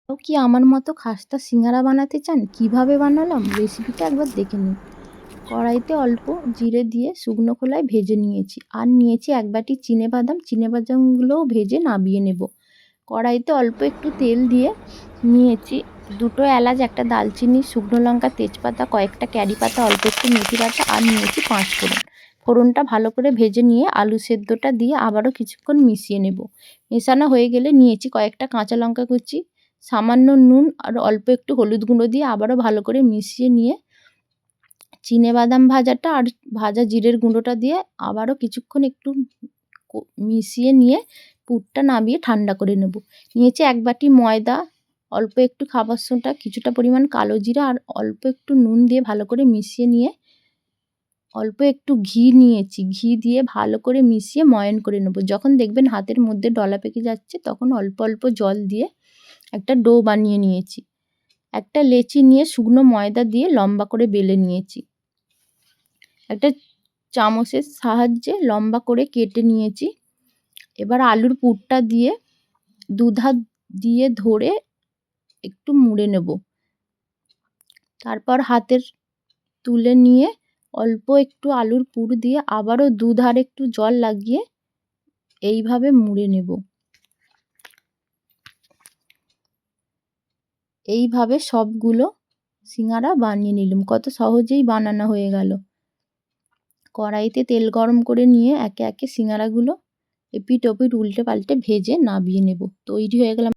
কি আমার মতো খাস্তা সিঙ্গারা বানাতে চান? কিভাবে বানালাম রেসিপিটা একবার দেখে নিন। কড়াইতে অল্প জিরে দিয়ে শুকনো খোলায় ভেজে নিয়েছি, আর নিয়েছি এক বাটি চিনেবাদামগুলোও ভেজে নামিয়ে নেব। কড়াইতে অল্প একটু তেল দিয়ে নিয়েছি দুটো এলাচ, একটা দালচিনি, শুকনো লঙ্কা, তেজপাতা, কয়েকটা ক্যারি পাতা, অল্প একটু মেথি পাতা, আর নিয়েছি 5 ফোড়ন। ফোড়নটা ভালো করে ভেজে নিয়ে আলু সেদ্ধটা দিয়ে আবারও কিছুক্ষণ মিশিয়ে নেব। মেশানো হয়ে গেলে নিয়েছি কয়েকটা কাঁচা লঙ্কা কুচি, সামান্য নুন আর অল্প একটু হলুদ গুঁড়ো দিয়ে আবারও ভালো করে মিশিয়ে নিয়ে চিনেবাদাম ভাজাটা আর ভাজা জিরের গুঁড়োটা দিয়ে আবারও কিছুক্ষণ একটু মিশিয়ে নিয়ে পুরটা নামিয়ে ঠান্ডা করে নেব। নিয়েছি এক বাটি ময়দা, অল্প একটু খাবার সোডা, কিছুটা পরিমাণ কালো জিরা আর অল্প একটু নুন দিয়ে ভালো করে মিশিয়ে নিয়ে অল্প একটু ঘি নিয়েছি, ঘি দিয়ে ভালো করে মিশিয়ে ময়ান করে নেব। যখন দেখবেন হাতের মধ্যে ডলা পেকে যাচ্ছে তখন অল্প অল্প জল দিয়ে একটা ডো বানিয়ে নিয়েছি। একটা লেচি নিয়ে শুকনো ময়দা দিয়ে লম্বা করে বেলে নিয়েছি। একটা চামচের সাহায্যে লম্বা করে কেটে নিয়েছি। এবার আলুর পুরটা দিয়ে দুধার দিয়ে ধরে একটু মুড়ে নেব। তারপর হাতের তুলে নিয়ে অল্প একটু আলুর পুর দিয়ে আবারও দুধারে একটু জল লাগিয়ে এইভাবে মুড়ে নেব। এইভাবে সবগুলো সিঙ্গারা বানিয়ে নিলাম। কত সহজেই বানানো হয়ে গেল। কড়াইতে তেল গরম করে নিয়ে একে একে সিঙ্গারাগুলো এপিট ওপিট উল্টে পাল্টে ভেজে নামিয়ে নেব। তৈরি হয়ে গেল